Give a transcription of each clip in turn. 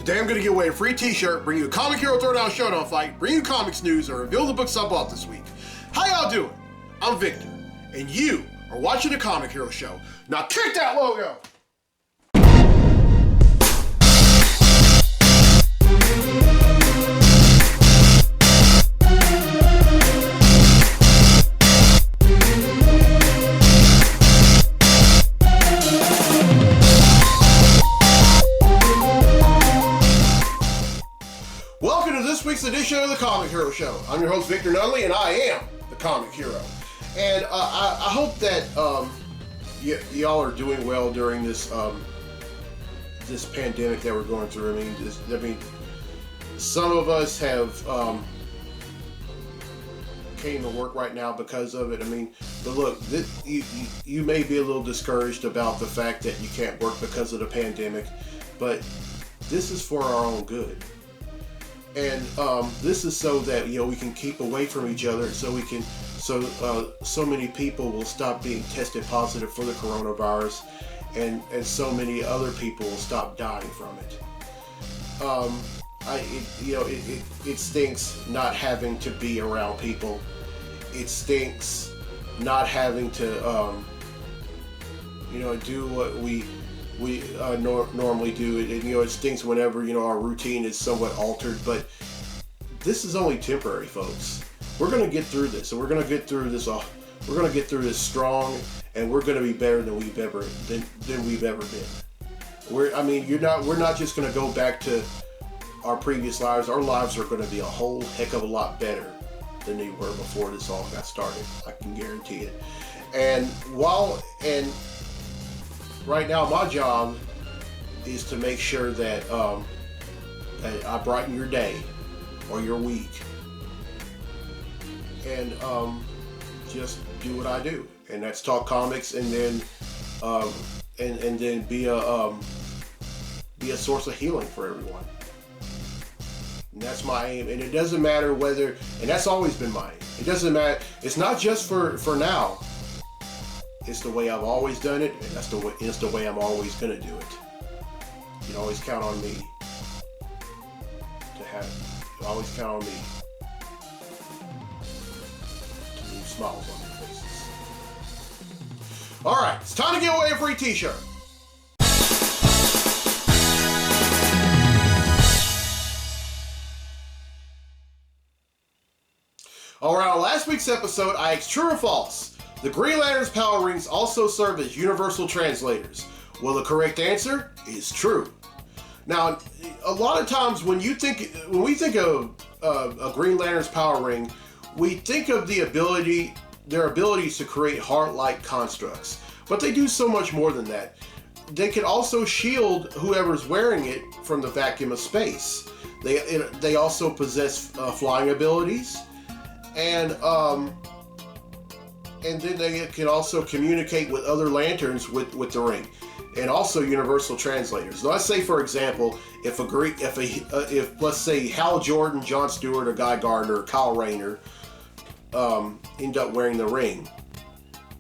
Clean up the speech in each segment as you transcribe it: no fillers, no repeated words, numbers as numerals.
Today I'm going to give away a free t-shirt, bring you a Comic Hero Throwdown Showdown fight, bring you comics news, and reveal the books I bought this week. How y'all doing? I'm Victor, and you are watching the Comic Hero Show. Now kick that logo! Welcome to this week's edition of the Comic Hero Show. I'm your host, Victor Nunley, and I am the Comic Hero. And I hope that y'all are doing well during this this pandemic that we're going through. I mean, some of us have came to work right now because of it. I mean, but look, you may be a little discouraged about the fact that you can't work because of the pandemic, but this is for our own good. And this is so that we can keep away from each other, so many people will stop being tested positive for the coronavirus, and so many other people will stop dying from it. It stinks not having to be around people. It stinks not having to do what we normally do. It stinks whenever our routine is somewhat altered, but this is only temporary, folks. We're gonna get through this, and we're gonna get through this. We're gonna get through this strong, and we're gonna be better than we've ever been. We're not just gonna go back to our previous lives. Our lives are gonna be a whole heck of a lot better than they were before this all got started. I can guarantee it. And right now, my job is to make sure that I brighten your day or your week, and just do what I do, and that's talk comics, and then and then be a source of healing for everyone. And that's my aim, and it doesn't matter whether, and that's always been my aim. It doesn't matter. It's not just for now. It's the way I've always done it, and it's the way I'm always gonna do it. You can always count on me to have. Always count on me to leave smiles on your faces. All right, it's time to give away a free T-shirt. All right, on last week's episode, I asked true or false. The Green Lantern's power rings also serve as universal translators. Well, the correct answer is true. Now, a lot of times when we think of a Green Lantern's power ring, we think of their abilities to create heart-like constructs. But they do so much more than that. They can also shield whoever's wearing it from the vacuum of space. They also possess flying abilities, and then they can also communicate with other lanterns with the ring, and also universal translators. Let's say, for example, if let's say Hal Jordan, John Stewart, or Guy Gardner, or Kyle Rayner end up wearing the ring,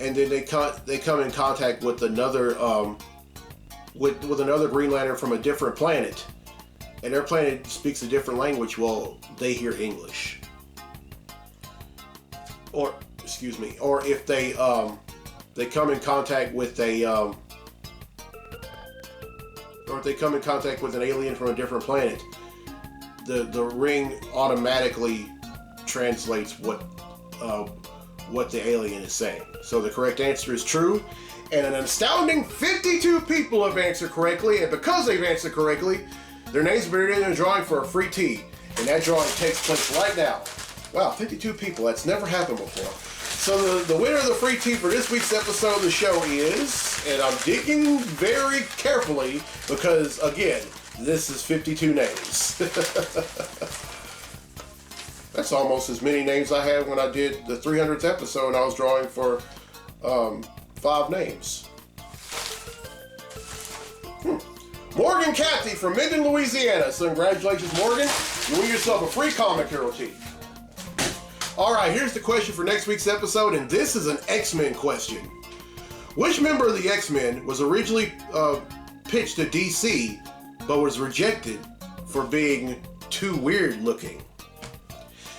and then they come in contact with another with another Green Lantern from a different planet, and their planet speaks a different language. Well, they hear English. Or if they come in contact with an alien from a different planet, the ring automatically translates what the alien is saying. So the correct answer is true, and an astounding 52 people have answered correctly, and because they've answered correctly, their names have been in a drawing for a free tee, and that drawing takes place right now. Wow, 52 people, that's never happened before. So the winner of the free tee for this week's episode of the show is, and I'm digging very carefully because, again, this is 52 names. That's almost as many names I had when I did the 300th episode, and I was drawing for 5 names. Morgan Cathy from Minden, Louisiana. So congratulations, Morgan. You win yourself a free Comic Hero tee. All right, here's the question for next week's episode, and this is an X-Men question. Which member of the X-Men was originally pitched to DC, but was rejected for being too weird looking.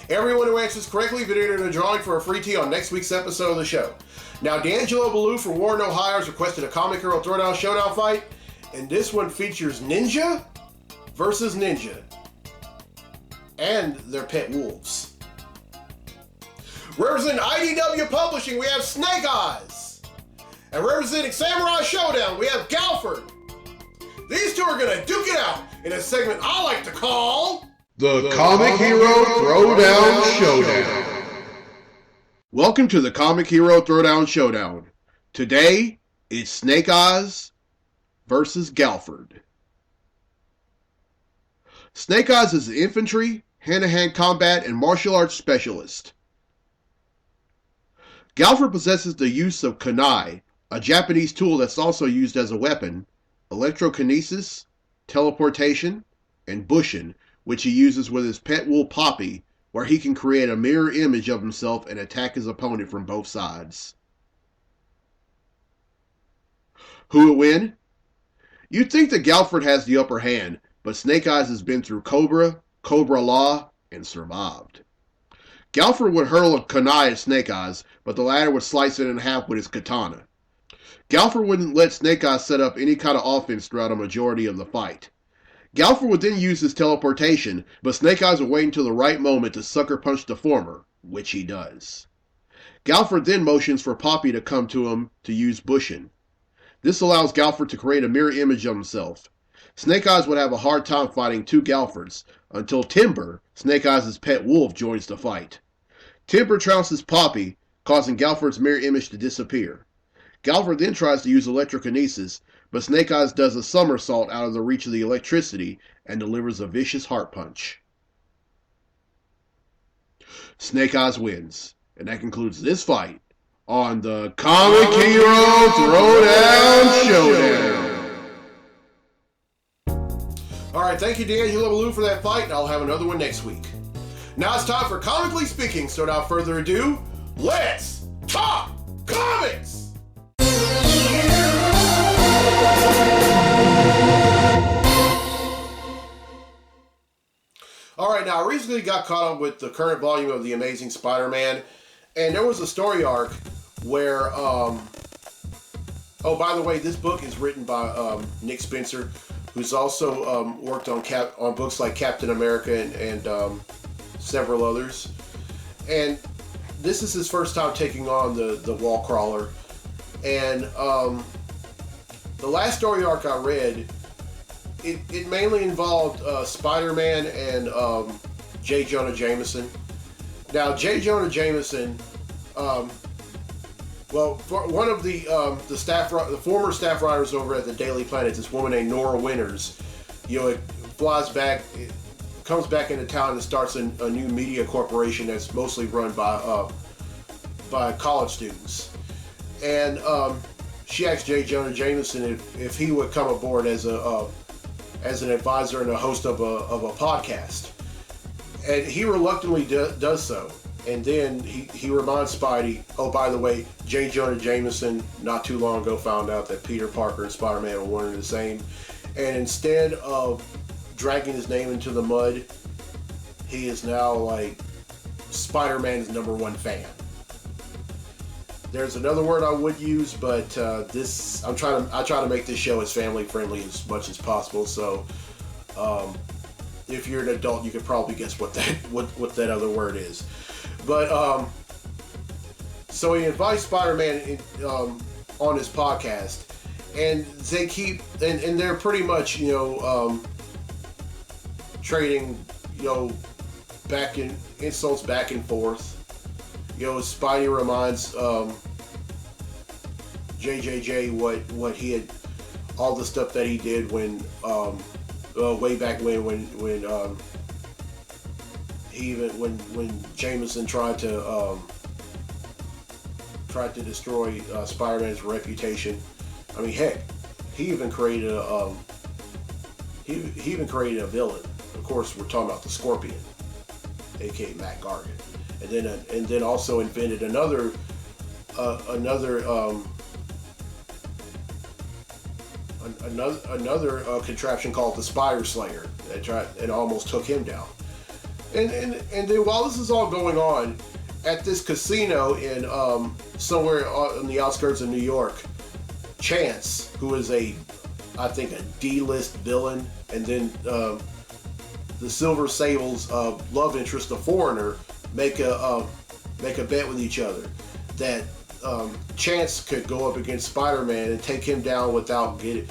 Everyone who answers correctly will be entered in a drawing for a free tee on next week's episode of the show. Now, D'Angelo Ballou from Warren, Ohio has requested a Comic Hero Throwdown Showdown fight, and this one features Ninja versus Ninja and their pet wolves. Representing IDW Publishing, we have Snake Eyes. And representing Samurai Showdown, we have Galford. These two are going to duke it out in a segment I like to call The Comic Hero Throwdown Showdown. Welcome to the Comic Hero Throwdown Showdown. Today, it's Snake Eyes versus Galford. Snake Eyes is an infantry, hand-to-hand combat, and martial arts specialist. Galford possesses the use of kunai, a Japanese tool that's also used as a weapon, electrokinesis, teleportation, and bushin, which he uses with his pet wolf Poppy, where he can create a mirror image of himself and attack his opponent from both sides. Who will win? You'd think that Galford has the upper hand, but Snake Eyes has been through Cobra, Cobra Law, and survived. Galford would hurl a kunai at Snake Eyes, but the latter would slice it in half with his katana. Galford wouldn't let Snake Eyes set up any kind of offense throughout a majority of the fight. Galford would then use his teleportation, but Snake Eyes would wait until the right moment to sucker punch the former, which he does. Galford then motions for Poppy to come to him to use bushin. This allows Galford to create a mirror image of himself. Snake Eyes would have a hard time fighting two Galfords, until Timber, Snake Eyes' pet wolf, joins the fight. Timber trounces Poppy, causing Galford's mirror image to disappear. Galford then tries to use electrokinesis, but Snake Eyes does a somersault out of the reach of the electricity and delivers a vicious heart punch. Snake Eyes wins, and that concludes this fight on the Comic Hero Throwdown Showdown. Alright, thank you D'Angelo Ballou for that fight, and I'll have another one next week. Now it's time for Comically Speaking, so without further ado, let's talk comics! Alright, now I recently got caught up with the current volume of the Amazing Spiderman, and there was a story arc where, oh, by the way, this book is written by Nick Spencer, who's also worked on books like Captain America and several others. And this is his first time taking on the wall crawler. And the last story arc I read, it mainly involved Spider-Man and J. Jonah Jameson. Now, J. Jonah Jameson, one of the former staff writers over at the Daily Planet, this woman named Nora Winters, it comes back into town and starts a new media corporation that's mostly run by college students. And she asked J. Jonah Jameson if he would come aboard as an advisor and a host of a podcast. And he reluctantly does so. And then he reminds Spidey, oh, by the way, J. Jonah Jameson not too long ago found out that Peter Parker and Spider-Man are one and the same. And instead of dragging his name into the mud, he is now like Spider-Man's #1 fan. There's another word I would use, but I try to make this show as family friendly as much as possible. So if you're an adult, you could probably guess what that other word is. But so he invites Spider-Man on his podcast, and they keep and they're pretty much trading insults back and forth. Spidey reminds JJJ what he had, all the stuff that he did when way back when Jameson tried to destroy Spider-Man's reputation. I mean, heck, he even created a villain. Of course, we're talking about the Scorpion, aka Matt Gargan, and then also invented another contraption called the Spider Slayer. and almost took him down. And then while this is all going on, at this casino in somewhere on the outskirts of New York, Chance, who is I think a D-list villain, and then the Silver Sable's love interest, the Foreigner, make a bet with each other that Chance could go up against Spider-Man and take him down without getting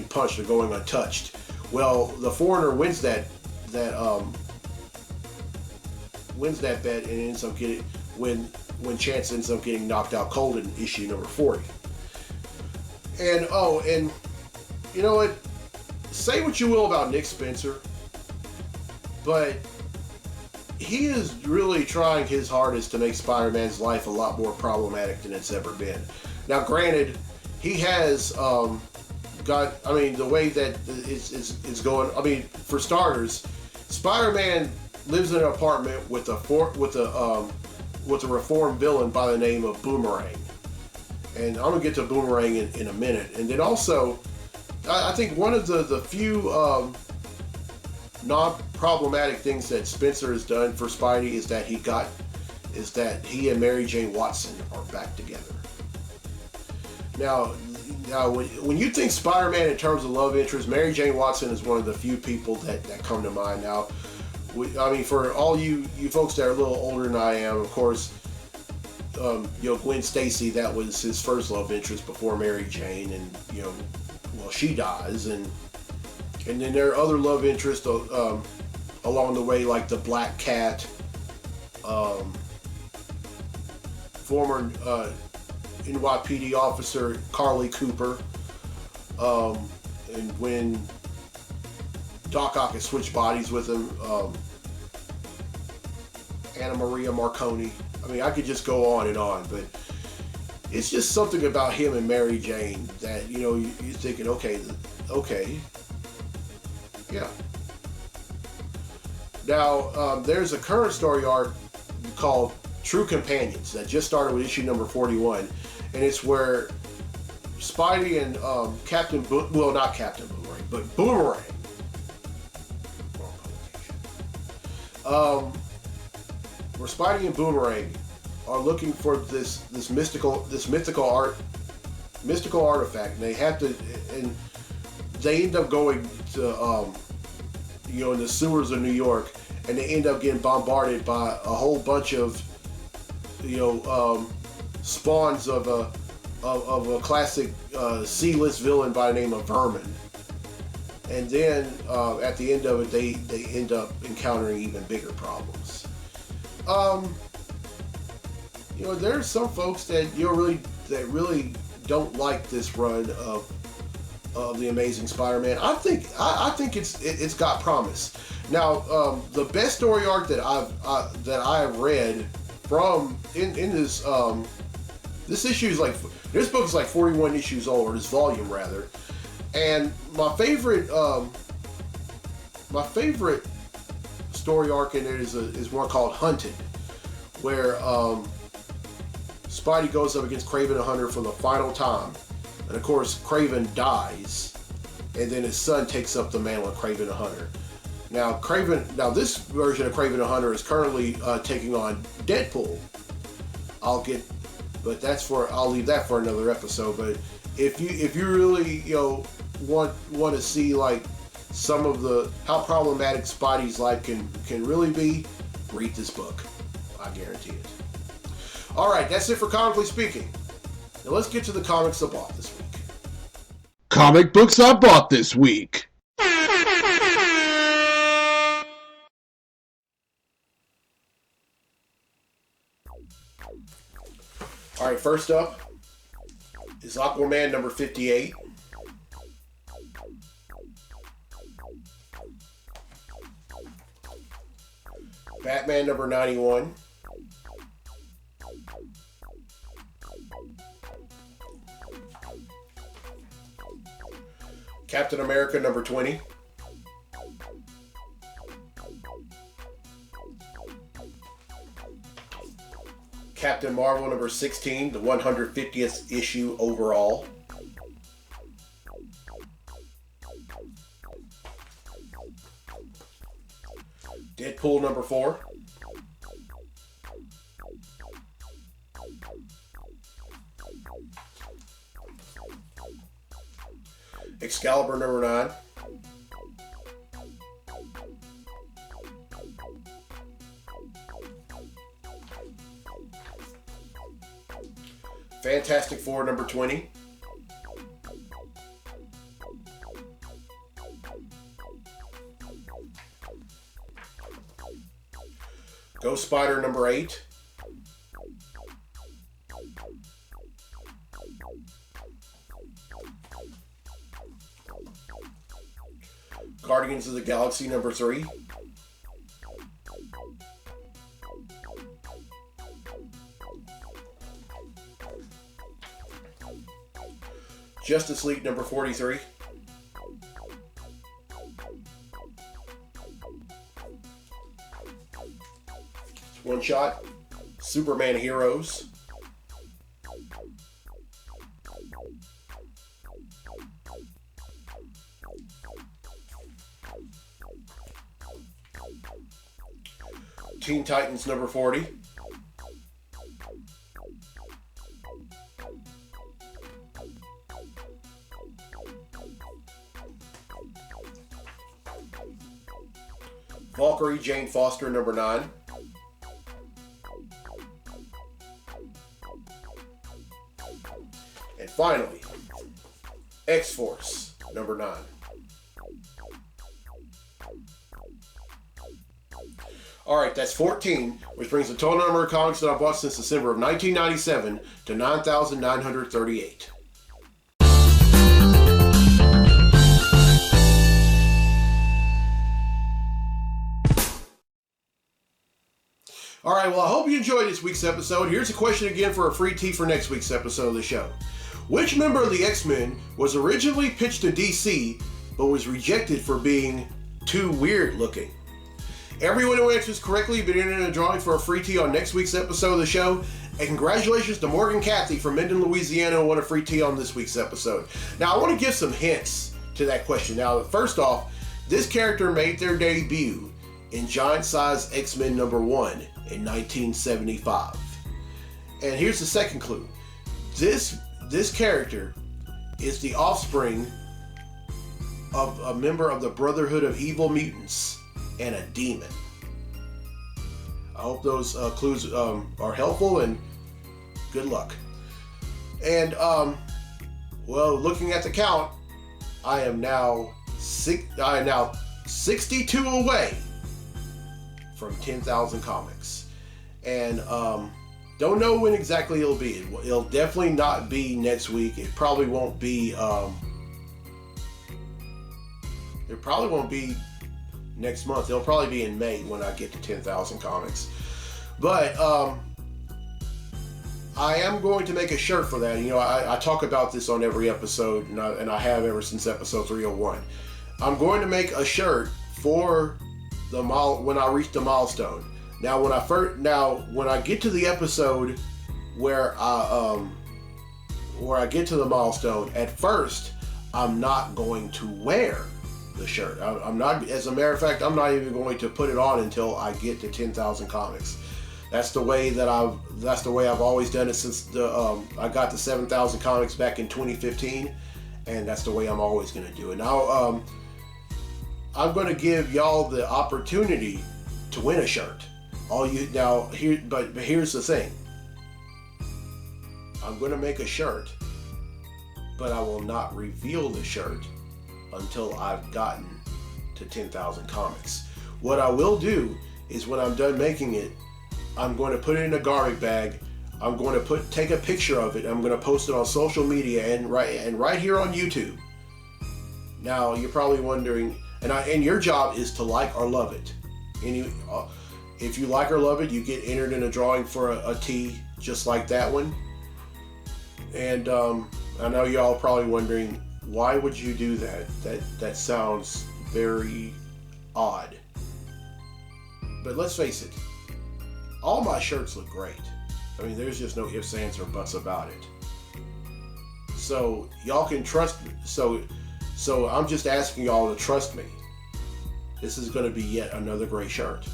punched or going untouched. Well, the Foreigner wins that bet and ends up getting when Chance ends up getting knocked out cold in issue number 40. And you know what? Say what you will about Nick Spencer, but he is really trying his hardest to make Spider-Man's life a lot more problematic than it's ever been. Now, granted, he has the way that it's going. I mean, for starters, Spider-Man lives in an apartment with a reformed villain by the name of Boomerang, and I'm gonna get to Boomerang in a minute. And then also, I think one of the few non-problematic things that Spencer has done for Spidey is that he and Mary Jane Watson are back together. Now, when you think Spider-Man in terms of love interest, Mary Jane Watson is one of the few people that come to mind. Now, for all you folks that are a little older than I am, of course, Gwen Stacy, that was his first love interest before Mary Jane, and she dies, and then there are other love interests along the way, like the Black Cat, former NYPD officer Carly Cooper, and when Doc Ock had switched bodies with him, Anna Maria Marconi. I mean, I could just go on and on, but it's just something about him and Mary Jane that, you're thinking, okay, yeah. Now, there's a current story arc called True Companions that just started with issue number 41, and it's where Spidey and not Captain Boomerang, but Boomerang. Where Spidey and Boomerang are looking for this mystical artifact, and they end up going to in the sewers of New York, and they end up getting bombarded by a whole bunch of spawns of a classic C-list villain by the name of Vermin. And then at the end of it, they end up encountering even bigger problems. There's some folks that really don't like this run of the Amazing Spider-Man. I think it's got promise. Now, the best story arc that I have read from in this this issue is this book is 41 issues old, or this volume rather, and my favorite story arc in it is one called Hunted, where Spidey goes up against Kraven the Hunter for the final time. And of course, Kraven dies, and then his son takes up the mantle of Kraven the Hunter. Now, this version of Kraven the Hunter is currently taking on Deadpool. I'll leave that for another episode. But if you really want to see some of how problematic Spidey's life can really be, read this book. I guarantee it. All right, that's it for Comically Speaking. Now let's get to the comics I bought this week. Comic books I bought this week. All right, first up is Aquaman number 58. Batman number 91. Captain America number 20. Captain Marvel number 16, the 150th issue overall. Deadpool number 4. Excalibur number 9. Fantastic Four number 20. Ghost Spider number 8. Guardians of the Galaxy number 3. Justice League number 43. One Shot. Superman Heroes. Teen Titans number 40. Valkyrie Jane Foster number 9. And finally, X-Force number 9. Alright, that's 14, which brings the total number of comics that I've bought since December of 1997 to 9,938. Alright, well, I hope you enjoyed this week's episode. Here's a question again for a free tee for next week's episode of the show. Which member of the X-Men was originally pitched to DC, but was rejected for being too weird looking? Everyone who answers correctly will be entered in a drawing for a free tee on next week's episode of the show. And congratulations to Morgan Cathy from Minden, Louisiana, who won a free tee on this week's episode. Now, I want to give some hints to that question. Now, first off, this character made their debut in Giant Size X-Men number 1 in 1975. And here's the second clue. This character is the offspring of a member of the Brotherhood of Evil Mutants and a demon. I hope those clues are helpful, and good luck. And well, looking at the count, I am now 62 away from 10,000 comics, and don't know when exactly it'll be. It'll definitely not be next week. It probably won't be. It probably won't be next month. It'll probably be in May when I get to 10,000 comics. But I am going to make a shirt for that. You know, I talk about this on every episode, and I have ever since episode 301. I'm going to make a shirt for the when I reach the milestone. Now, when I get to the episode where I get to the milestone, at first I'm not going to wear the shirt. I'm not. As a matter of fact, I'm not even going to put it on until I get to 10,000 comics. That's the way I've always done it since I got to 7,000 comics back in 2015, and that's the way I'm always going to do it. Now, I'm going to give y'all the opportunity to win a shirt. But here's the thing. I'm going to make a shirt, but I will not reveal the shirt until I've gotten to 10,000 comics. What I will do is, when I'm done making it, I'm going to put it in a garbage bag. I'm going to take a picture of it. I'm going to post it on social media and right here on YouTube. Now, you're probably wondering, and your job is to like or love it. If you like or love it, you get entered in a drawing for a tee just like that one. And I know y'all are probably wondering, why would you do that? That sounds very odd. But let's face it, all my shirts look great. I mean, there's just no ifs, ands, or buts about it. So y'all can trust me. So I'm just asking y'all to trust me. This is going to be yet another gray shirt.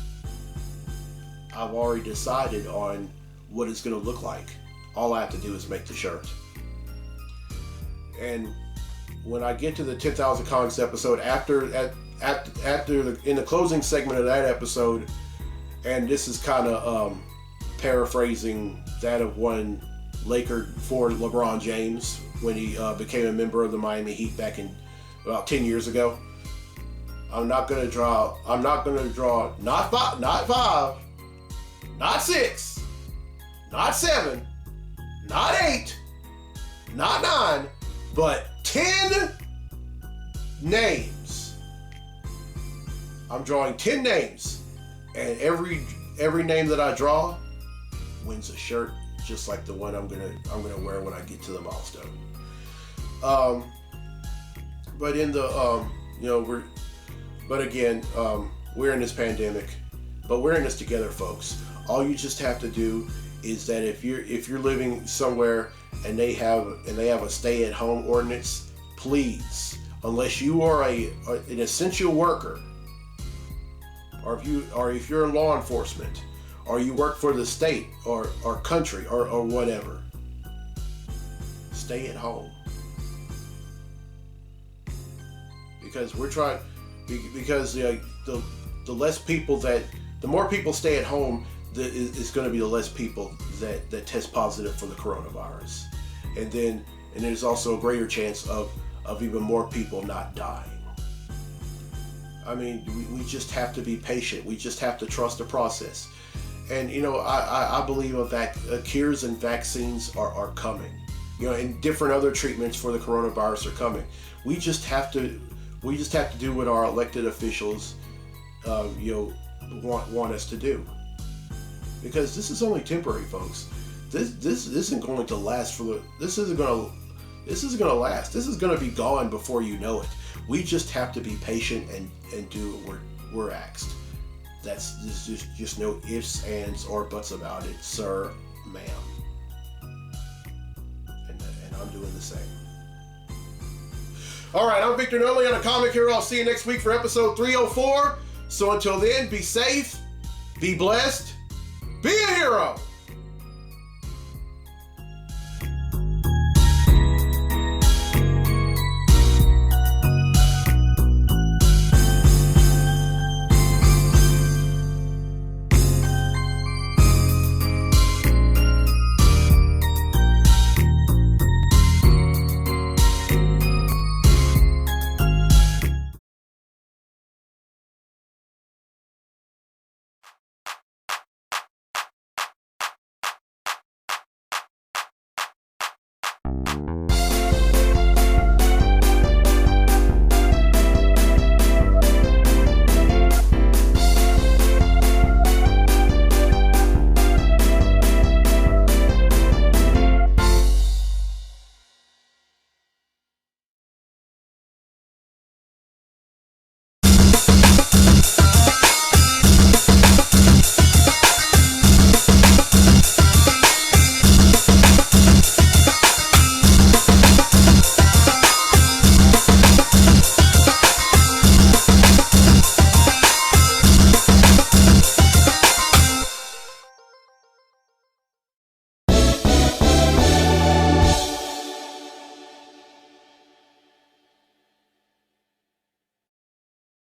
I've already decided on what it's going to look like. All I have to do is make the shirt. And when I get to the 10,000 Comics episode, in the closing segment of that episode, and this is kind of paraphrasing that of one Laker for LeBron James when he became a member of the Miami Heat back in about 10 years ago. I'm not gonna draw not five, not 6, not 7, not 8, not 9, but 10 names. I'm drawing 10 names, and every name that I draw wins a shirt, just like the one I'm gonna wear when I get to the milestone. But in the we're in this pandemic, but we're in this together, folks. All you just have to do is that if you're living somewhere and they have a stay-at-home ordinance, please, unless you are an essential worker, or if you're in law enforcement, or you work for the state or country or whatever, stay at home. Because the less people the more people stay at home, is going to be the less people that test positive for the coronavirus, and there's also a greater chance of even more people not dying. I mean, we just have to be patient. We just have to trust the process. And I believe cures and vaccines are coming. And different other treatments for the coronavirus are coming. We just have to do what our elected officials want us to do. Because this is only temporary, folks. This isn't going to last this isn't going to last. This is going to be gone before you know it. We just have to be patient and do what we're asked. There's just no ifs, ands, or buts about it, sir, ma'am. And I'm doing the same. All right, I'm Victor Nunley on a Comic Hero. I'll see you next week for episode 304. So until then, be safe, be blessed, be a hero.